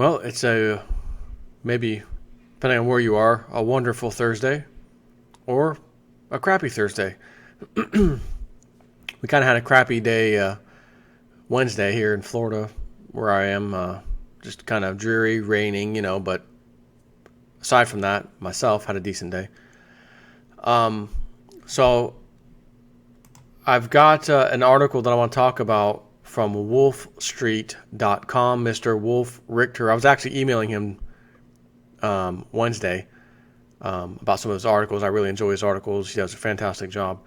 Well, it's maybe, depending on where you are, a wonderful Thursday or a crappy Thursday. We kind of had a crappy day Wednesday here in Florida where I am. Just kind of dreary, raining, but aside from that, myself had a decent day. So I've got an article that I want to talk about from wolfstreet.com, Mr. Wolf Richter. I was actually emailing him Wednesday about some of his articles. I really enjoy his articles. He does a fantastic job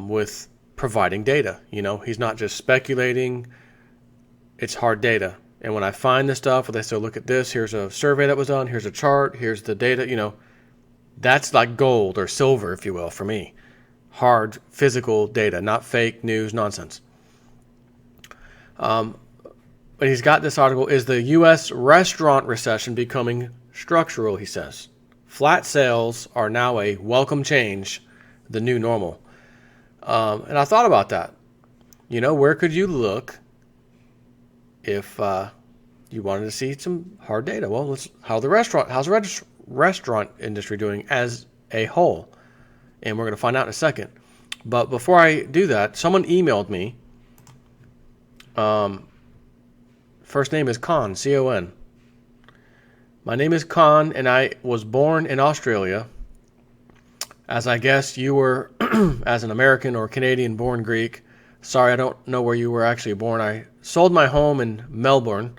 with providing data. He's not just speculating. It's hard data. And when I find this stuff, where they say, look at this, here's a survey that was done, here's a chart, here's the data, that's like gold or silver, if you will, for me. Hard, physical data, not fake news nonsense. But he's got this article, is the U.S. restaurant recession becoming structural, he says. Flat sales are now a welcome change, the new normal. And I thought about that. Where could you look if you wanted to see some hard data? Well, how's the restaurant industry doing as a whole? And we're going to find out in a second. But before I do that, someone emailed me. First name is Con, C-O-N. My name is Con, and I was born in Australia. As I guess you were, as an American or Canadian born Greek. Sorry, I don't know where you were actually born. I sold my home in Melbourne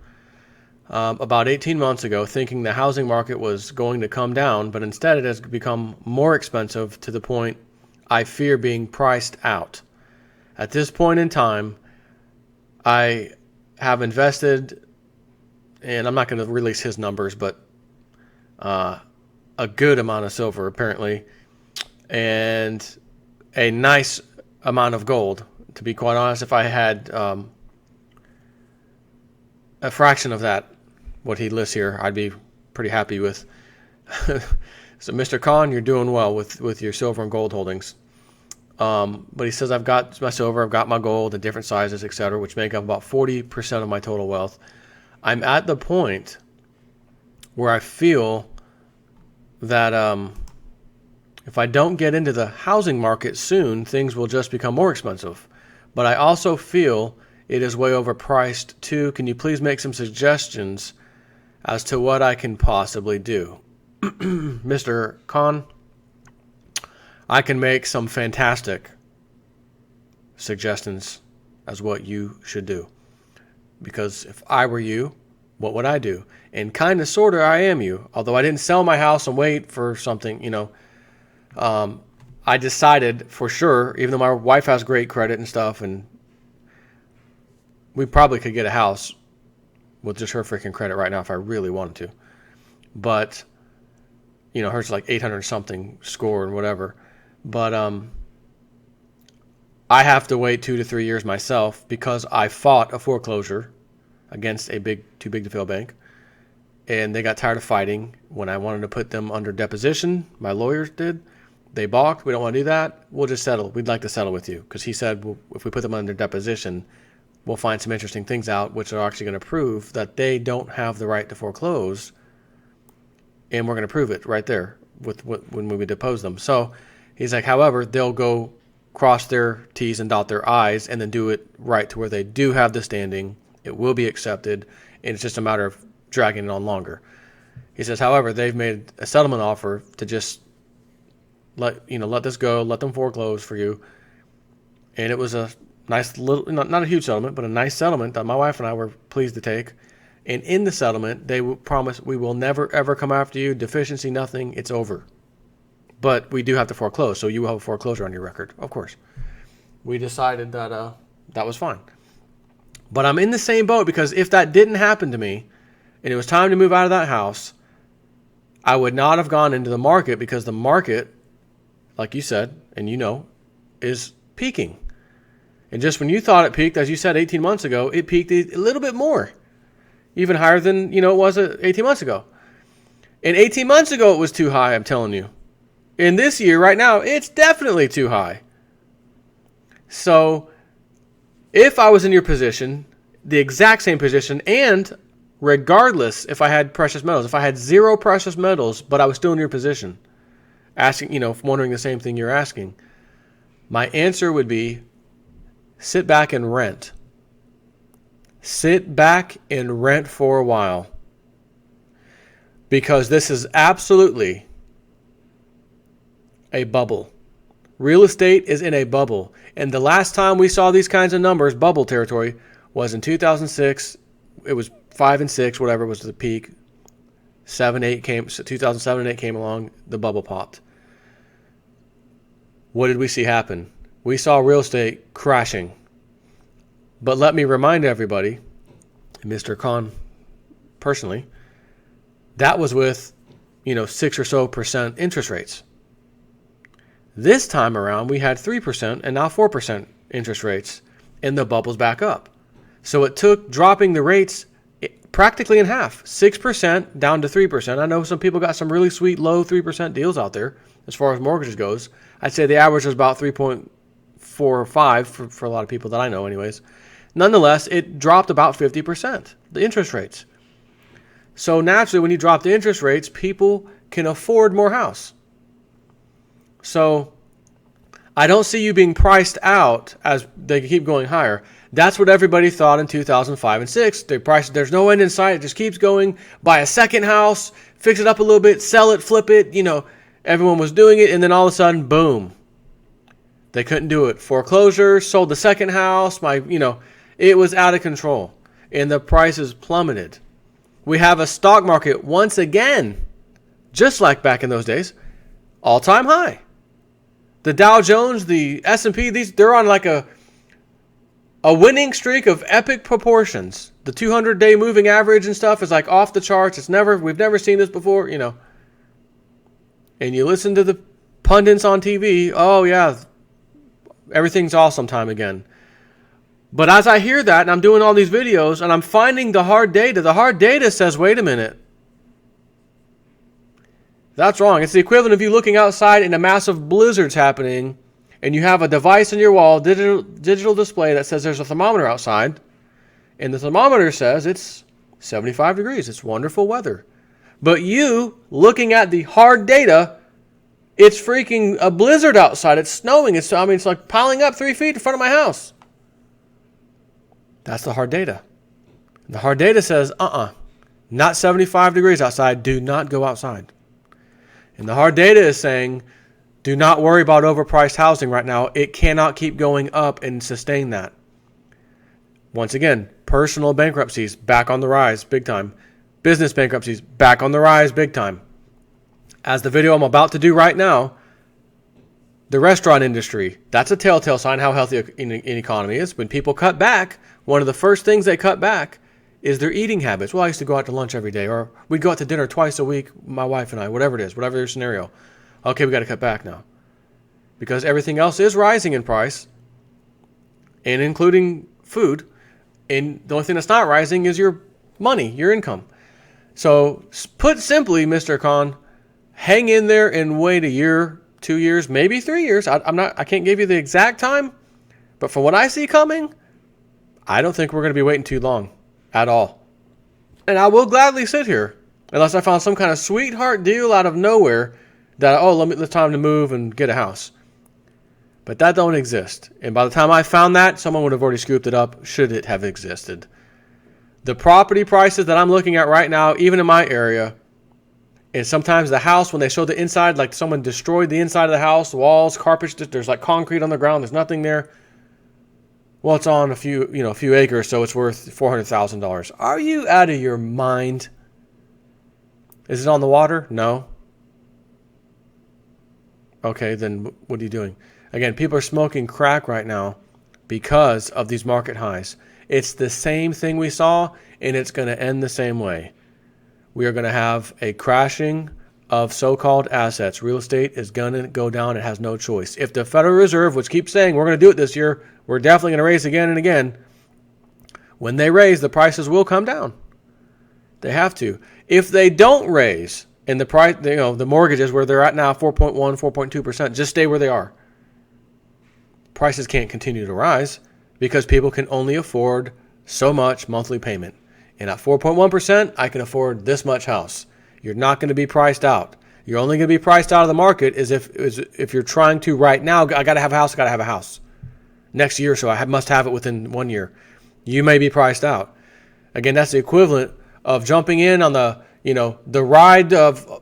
about 18 months ago, thinking the housing market was going to come down, but instead it has become more expensive to the point I fear being priced out. At this point in time, I have invested, and I'm not going to release his numbers, but a good amount of silver apparently, and a nice amount of gold. To be quite honest, if I had a fraction of that, what he lists here, I'd be pretty happy with. So, Mr. Khan, you're doing well with your silver and gold holdings. But he says, I've got my silver, I've got my gold in different sizes, etc., which make up about 40% of my total wealth. I'm at the point where I feel that if I don't get into the housing market soon, things will just become more expensive. But I also feel it is way overpriced too. Can you please make some suggestions as to what I can possibly do? Mr. Khan, I can make some fantastic suggestions as what you should do. Because if I were you, what would I do? And kind of, sort of, I am you. Although I didn't sell my house and wait for something, I decided for sure, even though my wife has great credit and stuff, and we probably could get a house with just her freaking credit right now if I really wanted to. But, hers like 800 something score and whatever. But I have to wait 2 to 3 years myself because I fought a foreclosure against a too big to fail bank. And they got tired of fighting when I wanted to put them under deposition. My lawyers did. They balked. We don't want to do that. We'll just settle. We'd like to settle with you. Because he said, well, if we put them under deposition, we'll find some interesting things out, which are actually going to prove that they don't have the right to foreclose. And we're going to prove it right there when we depose them. So he's like, however, they'll go cross their T's and dot their I's and then do it right to where they do have the standing. It will be accepted. And it's just a matter of dragging it on longer. He says, however, they've made a settlement offer to just let this go, let them foreclose for you. And it was a nice little, not a huge settlement, but a nice settlement that my wife and I were pleased to take. And in the settlement, they promise we will never, ever come after you. Deficiency, nothing. It's over. But we do have to foreclose, so you will have a foreclosure on your record, of course. We decided that that was fine. But I'm in the same boat because if that didn't happen to me and it was time to move out of that house, I would not have gone into the market because the market, like you said, and is peaking. And just when you thought it peaked, as you said 18 months ago, it peaked a little bit more. Even higher than, it was 18 months ago. And 18 months ago, it was too high, I'm telling you. In this year, right now, it's definitely too high. So, if I was in your position, the exact same position, and regardless if I had precious metals. If I had zero precious metals, but I was still in your position, asking, wondering the same thing you're asking, my answer would be sit back and rent. Sit back and rent for a while. Because this is absolutely a bubble. Real estate is in a bubble. And the last time we saw these kinds of numbers, bubble territory, was in 2006. It was 5 and 6, whatever was the peak. 2007 and 8 came along, the bubble popped. What did we see happen? We saw real estate crashing. But let me remind everybody, Mr. Khan personally, that was with, 6 or so % interest rates. This time around, we had 3% and now 4% interest rates, and the bubble's back up. So it took dropping the rates practically in half, 6% down to 3%. I know some people got some really sweet low 3% deals out there as far as mortgages goes. I'd say the average was about 3.4 or 5 for a lot of people that I know anyways. Nonetheless, it dropped about 50%, the interest rates. So naturally, when you drop the interest rates, people can afford more house. So I don't see you being priced out as they keep going higher. That's what everybody thought in 2005 and 6. They priced, there's no end in sight. It just keeps going. Buy a second house, fix it up a little bit, sell it, flip it. Everyone was doing it. And then all of a sudden, boom. They couldn't do it. Foreclosure, sold the second house. It was out of control. And the prices plummeted. We have a stock market once again, just like back in those days, all-time high. The Dow Jones, the S&P, they're on like a winning streak of epic proportions. The 200-day moving average and stuff is like off the charts. We've never seen this before, And you listen to the pundits on TV, oh yeah, everything's awesome time again. But as I hear that, and I'm doing all these videos, and I'm finding the hard data says, wait a minute. That's wrong. It's the equivalent of you looking outside and a massive blizzard's happening, and you have a device on your wall, digital display that says there's a thermometer outside, and the thermometer says it's 75 degrees. It's wonderful weather. But you, looking at the hard data, it's freaking a blizzard outside. It's snowing. It's like piling up 3 feet in front of my house. That's the hard data. The hard data says, not 75 degrees outside. Do not go outside. And the hard data is saying, do not worry about overpriced housing right now. It cannot keep going up and sustain that. Once again, personal bankruptcies back on the rise, big time. Business bankruptcies back on the rise, big time. As the video I'm about to do right now, the restaurant industry, that's a telltale sign how healthy an economy is. When people cut back, one of the first things they cut back is their eating habits. Well, I used to go out to lunch every day, or we'd go out to dinner twice a week, my wife and I, whatever it is, whatever your scenario. Okay, we got to cut back now. Because everything else is rising in price, and including food. And the only thing that's not rising is your money, your income. So put simply, Mr. Khan, hang in there and wait a year, 2 years, maybe 3 years. I can't give you the exact time, but from what I see coming, I don't think we're going to be waiting too long at all. And I will gladly sit here unless I found some kind of sweetheart deal out of nowhere that, it's time to move and get a house. But that don't exist. And by the time I found that, someone would have already scooped it up, should it have existed. The property prices that I'm looking at right now, even in my area, and sometimes the house, when they show the inside, like someone destroyed the inside of the house, walls, carpets, there's like concrete on the ground, there's nothing there. Well, it's on a few acres, so it's worth $400,000. Are you out of your mind? Is it on the water? No. Okay, then what are you doing? Again, people are smoking crack right now because of these market highs. It's the same thing we saw, and it's going to end the same way. We are going to have a crashing of so-called assets. Real estate is going to go down. It has no choice. If the Federal Reserve, which keeps saying we're going to do it this year, we're definitely going to raise again and again, when they raise, the prices will come down. They have to. If they don't raise, and the price, the mortgages where they're at now, 4.1, 4.2%, just stay where they are. Prices can't continue to rise because people can only afford so much monthly payment. And at 4.1%, I can afford this much house. You're not going to be priced out. You're only going to be priced out of the market is if you're trying to right now, I got to have a house. Next year, so I must have it within 1 year. You may be priced out. Again, that's the equivalent of jumping in on the ride of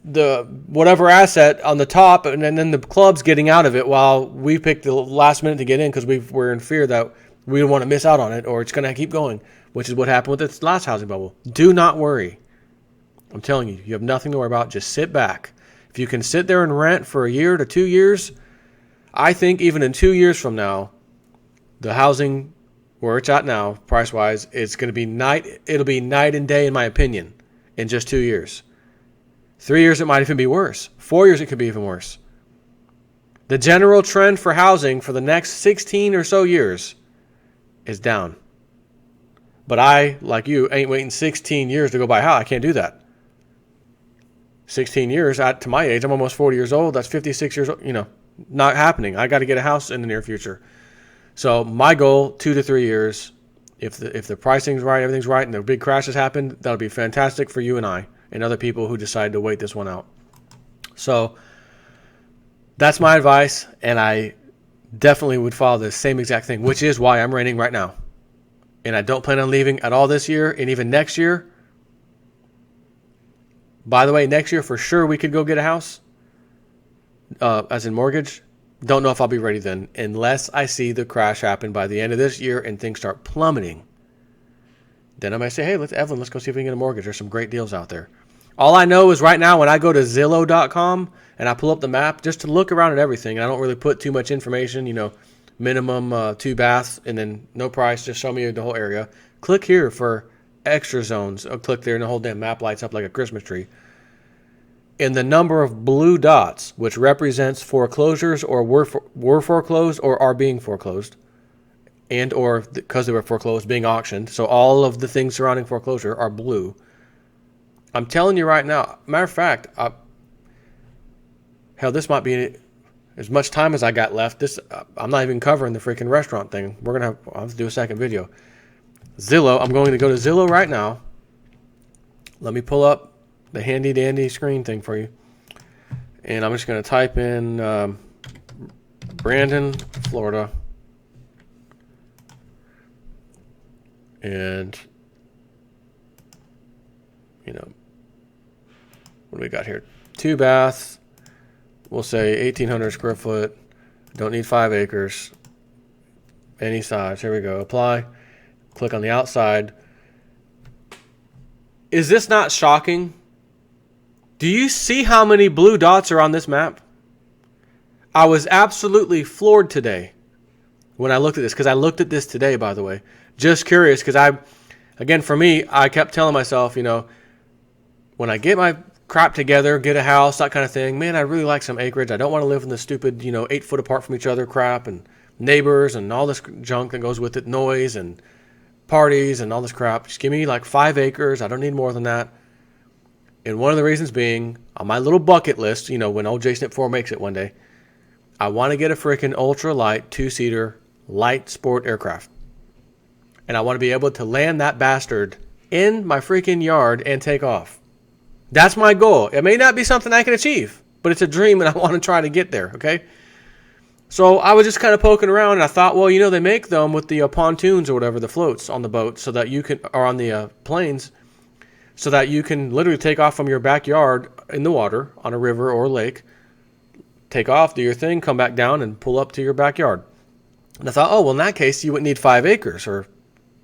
the whatever asset on the top, and then the club's getting out of it while we picked the last minute to get in because we're in fear that we don't want to miss out on it or it's going to keep going, which is what happened with this last housing bubble. Do not worry. I'm telling you, you have nothing to worry about. Just sit back. If you can sit there and rent for a year to 2 years, I think even in 2 years from now, the housing where it's at now, price-wise, it'll be night and day in my opinion in just 2 years. 3 years, it might even be worse. 4 years, it could be even worse. The general trend for housing for the next 16 or so years is down. But I, like you, ain't waiting 16 years to go buy a house. I can't do that. 16 years, to my age, I'm almost 40 years old. That's 56 years old. Not happening. I got to get a house in the near future. So my goal, 2 to 3 years. If the pricing's right, everything's right, and the big crashes happen, that'll be fantastic for you and I and other people who decide to wait this one out. So that's my advice, and I definitely would follow the same exact thing, which is why I'm renting right now. And I don't plan on leaving at all this year and even next year. By the way, next year for sure we could go get a house, as in mortgage. Don't know if I'll be ready then, unless I see the crash happen by the end of this year and things start plummeting. Then I might say, hey, Evelyn, let's go see if we can get a mortgage. There's some great deals out there. All I know is right now when I go to Zillow.com and I pull up the map just to look around at everything, and I don't really put too much information, minimum 2 baths and then no price, just show me the whole area. Click here for extra zones. I'll click there and the whole damn map lights up like a Christmas tree. And the number of blue dots, which represents foreclosures or were foreclosed or are being foreclosed, and or because they were foreclosed, being auctioned. So all of the things surrounding foreclosure are blue. I'm telling you right now, matter of fact, this might be as much time as I got left. I'm not even covering the freaking restaurant thing. I'll have to do a second video. Zillow, I'm going to go to Zillow right now. Let me pull up the handy dandy screen thing for you. And I'm just going to type in Brandon, Florida. And, what do we got here? 2 baths. We'll say 1,800 square foot. Don't need 5 acres. Any size. Here we go. Apply. Click on the outside. Is this not shocking? Do you see how many blue dots are on this map? I was absolutely floored today when I looked at this, because I looked at this today, by the way. Just curious, because for me, I kept telling myself, when I get my crap together, get a house, that kind of thing, man, I really like some acreage. I don't want to live in the stupid, 8 foot apart from each other crap and neighbors and all this junk that goes with it, noise and parties and all this crap. Just give me like 5 acres. I don't need more than that. And one of the reasons being, on my little bucket list, when old J-Snip 4 makes it one day, I want to get a freaking ultra-light 2-seater light sport aircraft. And I want to be able to land that bastard in my freaking yard and take off. That's my goal. It may not be something I can achieve, but it's a dream and I want to try to get there, okay? So I was just kind of poking around and I thought, well, they make them with the pontoons or whatever, the floats on the boat, so that you can, or on the planes, so that you can literally take off from your backyard in the water on a river or lake, take off, do your thing, come back down and pull up to your backyard. And I thought, in that case, you wouldn't need 5 acres or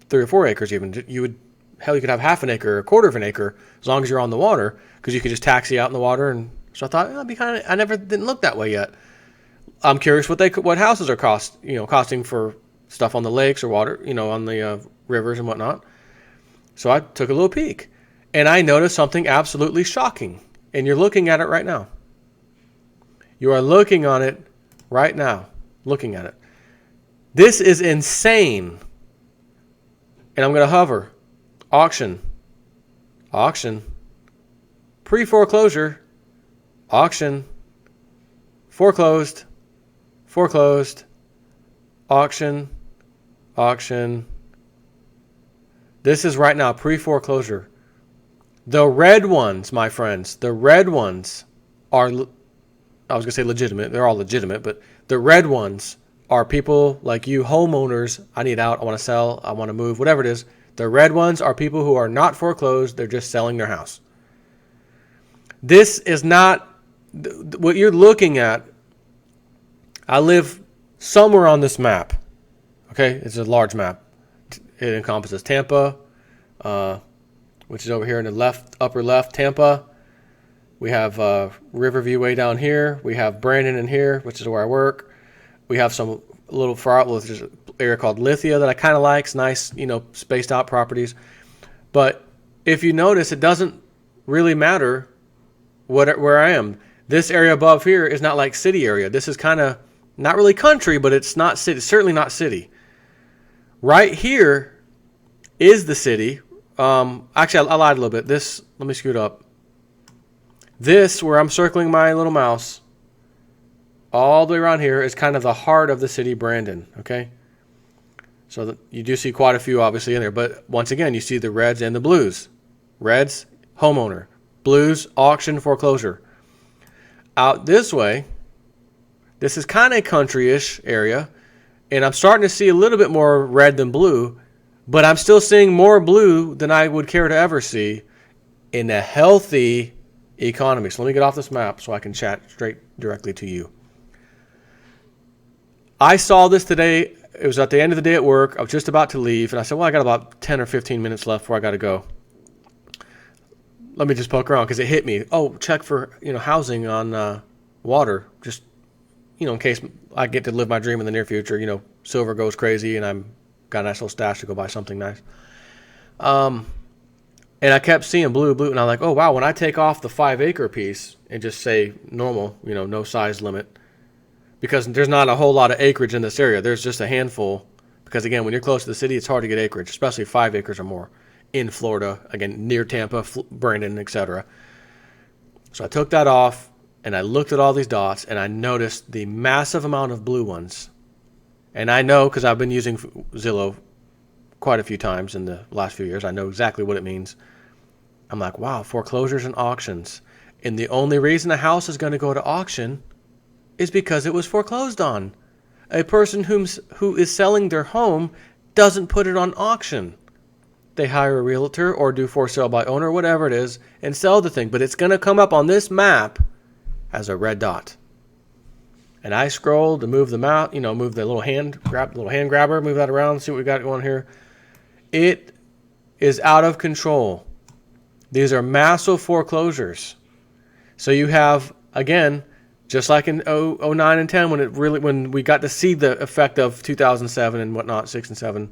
3 or 4 acres even. You could have half an acre or a quarter of an acre as long as you're on the water, because you could just taxi out in the water. And so I thought, that'd be I didn't look that way yet. I'm curious what houses are costing for stuff on the lakes or water, on the rivers and whatnot. So I took a little peek. And I noticed something absolutely shocking. And you're looking at it right now. You are looking on it right now. Looking at it. This is insane. And I'm going to hover. Auction. Auction. Pre-foreclosure. Auction. Foreclosed. Foreclosed. Auction. Auction. This is right now pre-foreclosure. The red ones, my friends, the red ones are, I was going to say legitimate. They're all legitimate, but the red ones are people like you, homeowners. I need out. I want to sell. I want to move, whatever it is. The red ones are people who are not foreclosed. They're just selling their house. This is not what you're looking at. I live somewhere on this map. Okay, it's a large map. It encompasses Tampa, which is over here in the upper left, Tampa. We have Riverview way down here. We have Brandon in here, which is where I work. We have some little far out, there's an area called Lithia that I kind of like. It's nice, spaced out properties. But if you notice, it doesn't really matter where I am. This area above here is not like city area. This is kind of not really country, but it's not city. It's certainly not city. Right here is the city. Actually, I lied a little bit. Let me scoot up. This, where I'm circling my little mouse, all the way around here is kind of the heart of the city, Brandon. Okay? So you do see quite a few, obviously, in there. But once again, you see the reds and the blues. Reds, homeowner. Blues, auction, foreclosure. Out this way, this is kind of a country-ish area. And I'm starting to see a little bit more red than blue. But I'm still seeing more blue than I would care to ever see in a healthy economy. So let me get off this map so I can chat straight directly to you. I saw this today. It was at the end of the day at work. I was just about to leave. And I said, well, I got about 10 or 15 minutes left before I got to go. Let me just poke around because it hit me. Oh, check for housing on water. Just, in case I get to live my dream in the near future. Silver goes crazy and I'm got a nice little stash to go buy something nice. And I kept seeing blue, and I'm like, oh, wow, when I take off the 5-acre piece and just say normal, no size limit, because there's not a whole lot of acreage in this area. There's just a handful, because, again, when you're close to the city, it's hard to get acreage, especially 5 acres or more in Florida, again, near Tampa, Brandon, etc. So I took that off, and I looked at all these dots, and I noticed the massive amount of blue ones. And I know, because I've been using Zillow quite a few times in the last few years, I know exactly what it means. I'm like, wow, foreclosures and auctions. And the only reason a house is going to go to auction is because it was foreclosed on. A person who is selling their home doesn't put it on auction. They hire a realtor or do for sale by owner, whatever it is, and sell the thing. But it's going to come up on this map as a red dot. And I scrolled to move them out, move the little hand grabber, move that around, see what we got going here. It is out of control. These are massive foreclosures. So you have, again, just like in 09 and 10 when we got to see the effect of 2007 and whatnot, 6 and 7,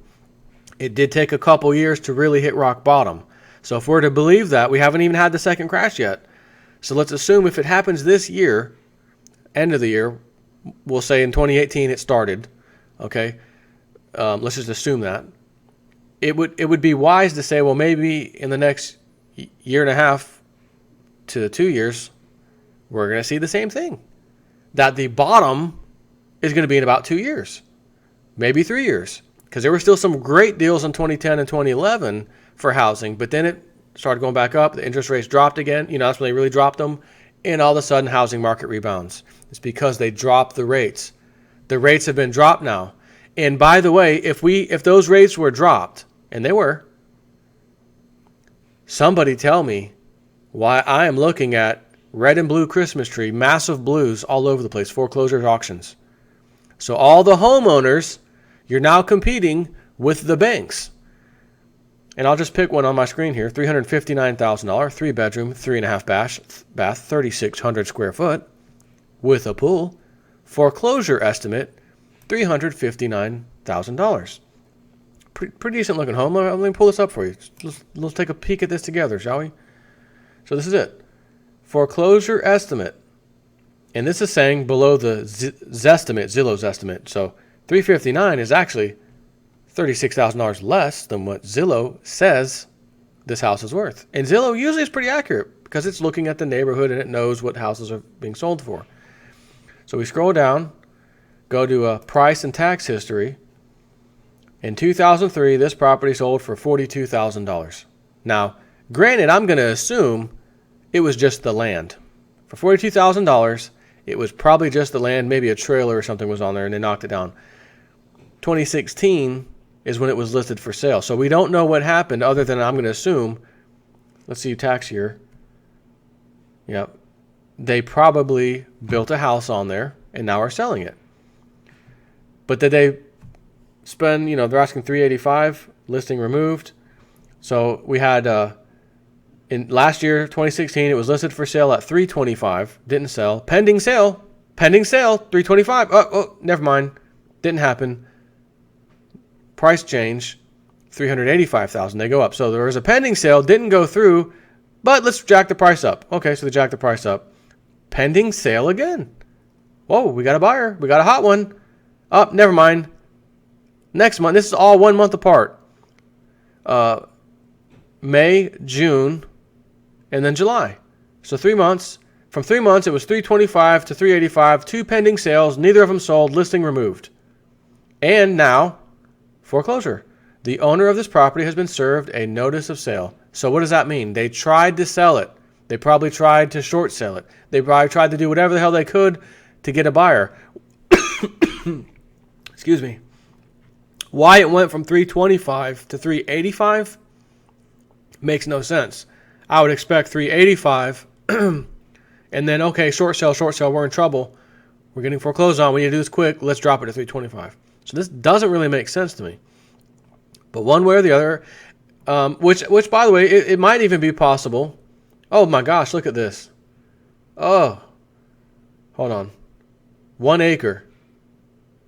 it did take a couple years to really hit rock bottom. So if we're to believe that, we haven't even had the second crash yet. So let's assume if it happens this year, end of the year, we'll say in 2018 it started, okay? Let's just assume that. It would be wise to say, well, maybe in the next year and a half to 2 years, we're going to see the same thing. That the bottom is going to be in about 2 years, maybe 3 years. Because there were still some great deals in 2010 and 2011 for housing, but then it started going back up. The interest rates dropped again. That's when they really dropped them. And all of a sudden, housing market rebounds. It's because they dropped the rates. The rates have been dropped now. And by the way, if those rates were dropped, and they were, somebody tell me why I am looking at red and blue Christmas tree, massive blues all over the place, foreclosures, auctions. So all the homeowners, you're now competing with the banks. And I'll just pick one on my screen here, $359,000, 3-bedroom, 3.5 bath, 3,600 square foot, with a pool. Foreclosure estimate, $359,000. Pretty decent looking home. Let me pull this up for you. Let's take a peek at this together, shall we? So this is it. Foreclosure estimate. And this is saying below the Zestimate, Zillow's estimate. So $359,000 is actually $36,000 less than what Zillow says this house is worth. And Zillow usually is pretty accurate because it's looking at the neighborhood and it knows what houses are being sold for. So we scroll down, go to price and tax history, In 2003, this property sold for $42,000. Now, granted, I'm going to assume it was just the land. For $42,000, it was probably just the land, maybe a trailer or something was on there, and they knocked it down. 2016 is when it was listed for sale. So we don't know what happened other than I'm going to assume, let's see, tax year. Yep. They probably built a house on there and now are selling it. But did they spend, they're asking $385, listing removed. So we had, in last year, 2016, it was listed for sale at $325, didn't sell. Pending sale, $325. Oh, never mind. Didn't happen. Price change, $385,000. They go up. So there was a pending sale, didn't go through, but let's jack the price up. Okay, so they jacked the price up. Pending sale again. Whoa, we got a buyer. We got a hot one. Oh, never mind. Next month. This is all 1 month apart. May, June, and then July. So 3 months. From 3 months, it was $325 to $385. 2 pending sales. Neither of them sold. Listing removed. And now, foreclosure. The owner of this property has been served a notice of sale. So what does that mean? They tried to sell it. They probably tried to short sell it. They probably tried to do whatever the hell they could to get a buyer. Excuse me. Why it went from 325 to 385 makes no sense. I would expect 385 and then, okay, short sale, we're in trouble. We're getting foreclosed on. We need to do this quick. Let's drop it to 325. So this doesn't really make sense to me. But one way or the other, which by the way, it might even be possible. Oh my gosh, look at this. Oh, hold on. 1 acre.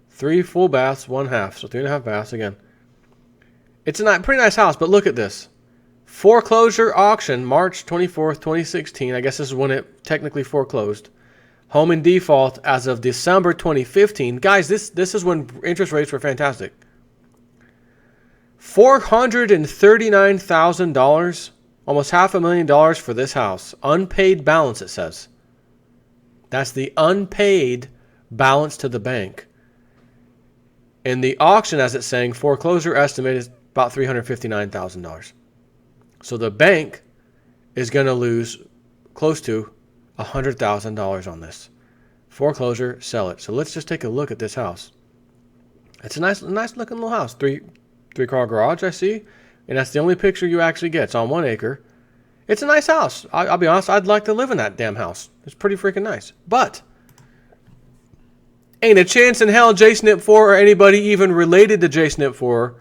3 full baths, 1 half. So 3.5 baths again. It's a pretty nice house, but look at this. Foreclosure auction, March 24th, 2016. I guess this is when it technically foreclosed. Home in default as of December 2015. Guys, this is when interest rates were fantastic. $439,000, almost $500,000 for this house. Unpaid balance, it says. That's the unpaid balance to the bank. In the auction, as it's saying, foreclosure estimate is about $359,000. So the bank is going to lose close to $100,000 on this. Foreclosure, sell it. So let's just take a look at this house. It's a nice looking little house. Three-car garage, I see. And that's the only picture you actually get. It's on 1 acre. It's a nice house. I'll be honest, I'd like to live in that damn house. It's pretty freaking nice. But ain't a chance in hell JSNIP4 or anybody even related to JSNIP4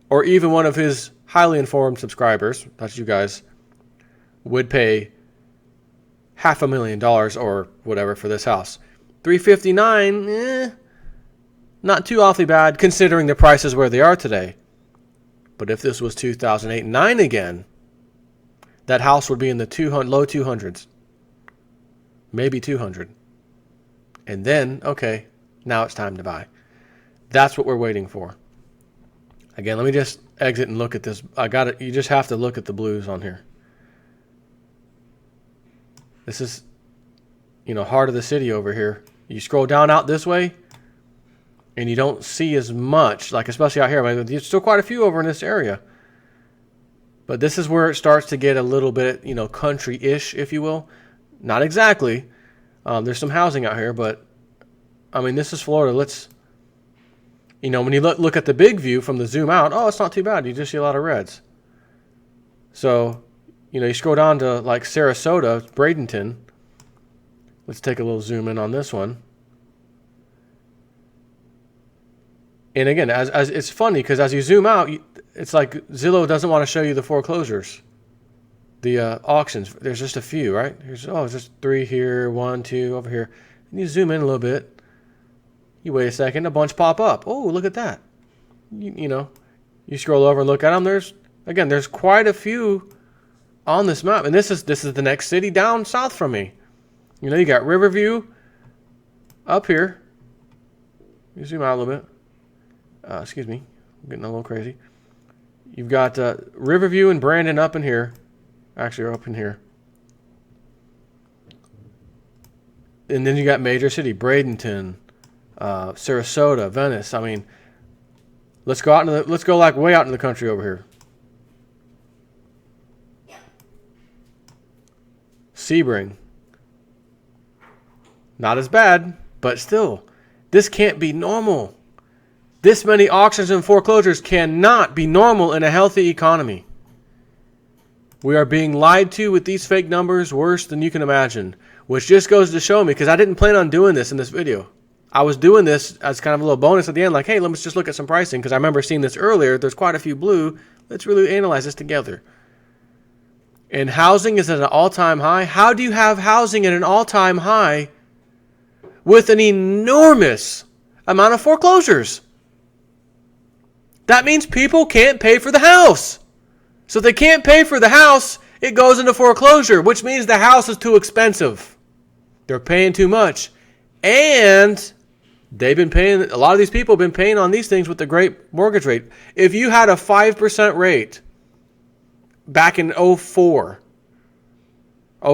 or even one of his highly informed subscribers, that's you guys, would pay $500,000 or whatever for this house. $359, not too awfully bad considering the prices where they are today. But if this was 2008 and 9 again, that house would be in the low 200s. Maybe 200. And then, okay, now it's time to buy. That's what we're waiting for. Again, let me just exit and look at this. I got it. You just have to look at the blues on here. This is, heart of the city over here. You scroll down out this way, and you don't see as much, like especially out here. I mean, there's still quite a few over in this area. But this is where it starts to get a little bit, country-ish, if you will. Not exactly. There's some housing out here, but, I mean, this is Florida. Let's, when you look at the big view from the zoom out, oh, it's not too bad. You just see a lot of reds. So, you scroll down to, like, Sarasota, Bradenton. Let's take a little zoom in on this one. And again, as it's funny because as you zoom out, it's like Zillow doesn't want to show you the foreclosures, the auctions. There's just a few, right? There's just 3 here, 1, 2 over here. And you zoom in a little bit. You wait a second, a bunch pop up. Oh, look at that. You scroll over and look at them. There's quite a few on this map, and this is the next city down south from me. You got Riverview up here. You zoom out a little bit. Excuse me, I'm getting a little crazy. You've got Riverview and Brandon up in here. Actually, are up in here. And then you got major city, Bradenton, Sarasota, Venice. I mean, Let's go like way out in the country over here. Sebring. Not as bad, but still, this can't be normal. This many auctions and foreclosures cannot be normal in a healthy economy. We are being lied to with these fake numbers worse than you can imagine, which just goes to show me, because I didn't plan on doing this in this video. I was doing this as kind of a little bonus at the end, like, hey, let's just look at some pricing, because I remember seeing this earlier. There's quite a few blue. Let's really analyze this together. And housing is at an all-time high. How do you have housing at an all-time high with an enormous amount of foreclosures? That means people can't pay for the house. So if they can't pay for the house, it goes into foreclosure, which means the house is too expensive. They're paying too much. And they've been paying, a lot of these people have been paying on these things with the great mortgage rate. If you had a 5% rate back in 04,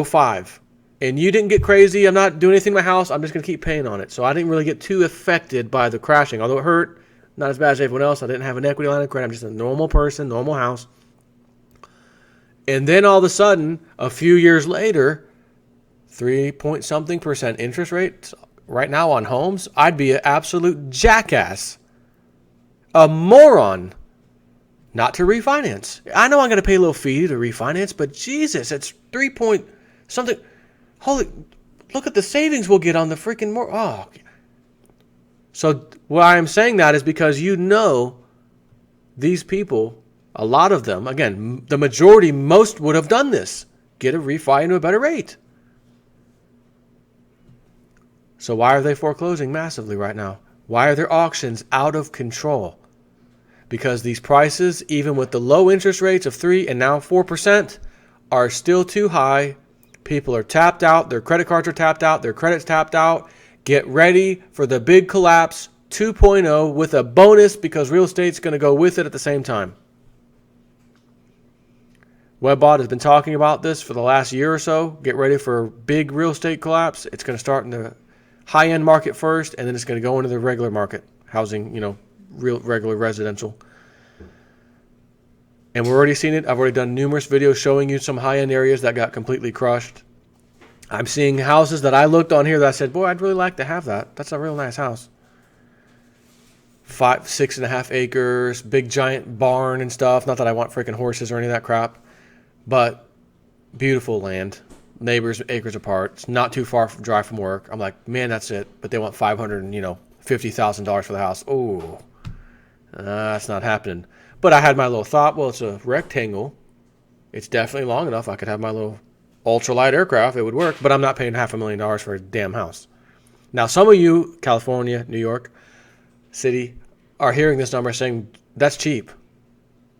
05, and you didn't get crazy, I'm not doing anything to my house, I'm just going to keep paying on it. So I didn't really get too affected by the crashing. Although it hurt, not as bad as everyone else. I didn't have an equity line of credit. I'm just a normal person, normal house. And then all of a sudden, a few years later, 3-point-something% interest rates right now on homes, I'd be an absolute jackass, a moron, not to refinance. I know I'm going to pay a little fee to refinance, but Jesus, it's 3-point-something. Holy, look at the savings we'll get on the freaking more. Oh. So why I'm saying that is because these people, a lot of them, again, the majority, most would have done this. Get a refi into a better rate. So why are they foreclosing massively right now? Why are their auctions out of control? Because these prices, even with the low interest rates of 3 and now 4%, are still too high. People are tapped out. Their credit cards are tapped out. Their credit's tapped out. Get ready for the big collapse 2.0 with a bonus, because real estate's going to go with it at the same time. Webbot has been talking about this for the last year or so. Get ready for big real estate collapse. It's going to start in the high-end market first, and then it's going to go into the regular market, housing, regular residential. And we're already seeing it. I've already done numerous videos showing you some high-end areas that got completely crushed. I'm seeing houses that I looked on here that I said, boy, I'd really like to have that. That's a real nice house. 6.5 acres, big giant barn and stuff. Not that I want freaking horses or any of that crap, but beautiful land. Neighbors acres apart. It's not too far from drive from work. I'm like, man, that's it. But they want $550,000 for the house. Oh, that's not happening. But I had my little thought, well, it's a rectangle. It's definitely long enough. I could have my little ultralight aircraft. It would work, but I'm not paying $500,000 for a damn house. Now, some of you, California, New York City, are hearing this number saying, that's cheap.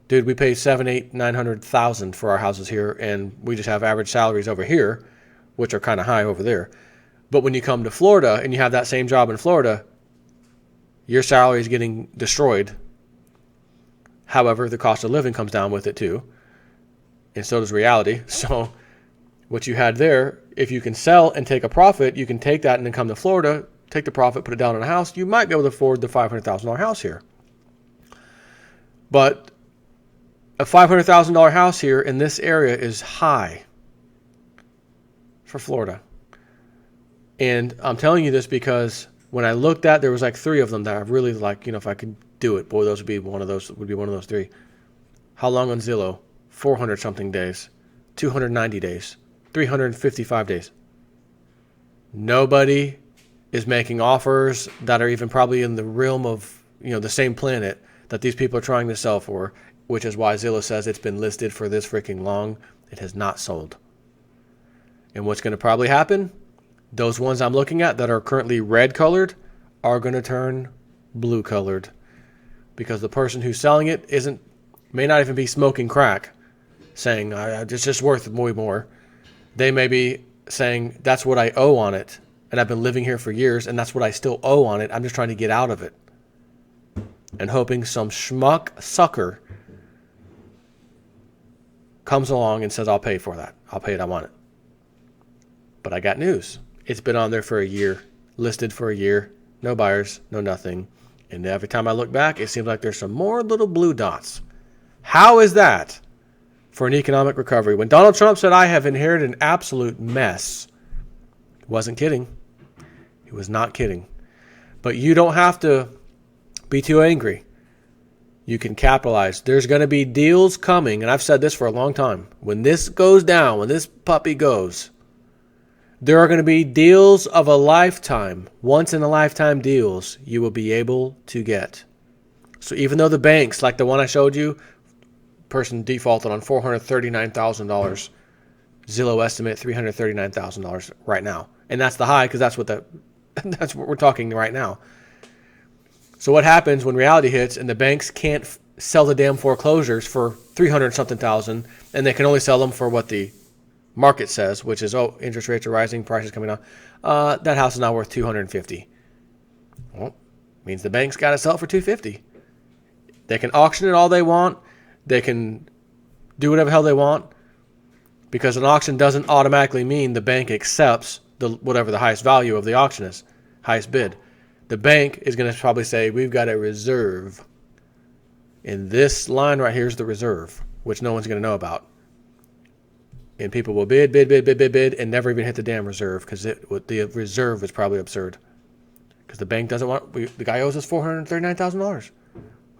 Dude, we pay $700,000, $800,000, $900,000 for our houses here, and we just have average salaries over here, which are kind of high over there. But when you come to Florida and you have that same job in Florida, your salary is getting destroyed. However, the cost of living comes down with it too, and so does reality. So what you had there, if you can sell and take a profit, you can take that and then come to Florida, take the profit, put it down on a house. You might be able to afford the $500,000 house here. But a $500,000 house here in this area is high for Florida. And I'm telling you this because when I looked at, there was like 3 of them that I really like, if I could do it, boy, those would be one of those 3. How long on Zillow? 400 something days, 290 days, 355 days. Nobody is making offers that are even probably in the realm of, the same planet that these people are trying to sell for, which is why Zillow says it's been listed for this freaking long. It has not sold. And what's going to probably happen? Those ones I'm looking at that are currently red colored are going to turn blue colored, because the person who's selling it may not even be smoking crack, saying it's just worth way more. They may be saying that's what I owe on it, and I've been living here for years, and that's what I still owe on it. I'm just trying to get out of it, and hoping some schmuck sucker comes along and says, I'll pay for that. I'll pay it. I want it. But I got news. It's been on there for a year, listed for a year, no buyers, no nothing. And every time I look back, it seems like there's some more little blue dots. How is that for an economic recovery? When Donald Trump said, I have inherited an absolute mess, he wasn't kidding. He was not kidding. But you don't have to be too angry. You can capitalize. There's going to be deals coming, and I've said this for a long time. When this goes down, when this puppy goes, there are going to be deals of a lifetime, once-in-a-lifetime deals you will be able to get. So even though the banks, like the one I showed you, person defaulted on $439,000, Zillow estimate $339,000 right now. And that's the high because that's what we're talking right now. So what happens when reality hits and the banks can't sell the damn foreclosures for 300-something thousand, and they can only sell them for what the market says, which is, interest rates are rising, prices coming down. That house is now worth $250. Well, means the bank's got to sell it for $250. They can auction it all they want. They can do whatever the hell they want, because an auction doesn't automatically mean the bank accepts whatever the highest value of the auction is, highest bid. The bank is going to probably say, we've got a reserve. And this line right here is the reserve, which no one's going to know about. And people will bid, and never even hit the damn reserve, because the reserve is probably absurd. Because the bank doesn't want, the guy owes us $439,000.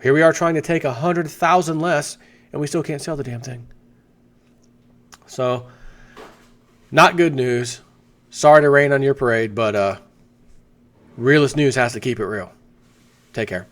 Here we are trying to take $100,000 less, and we still can't sell the damn thing. So, not good news. Sorry to rain on your parade, but Realist News has to keep it real. Take care.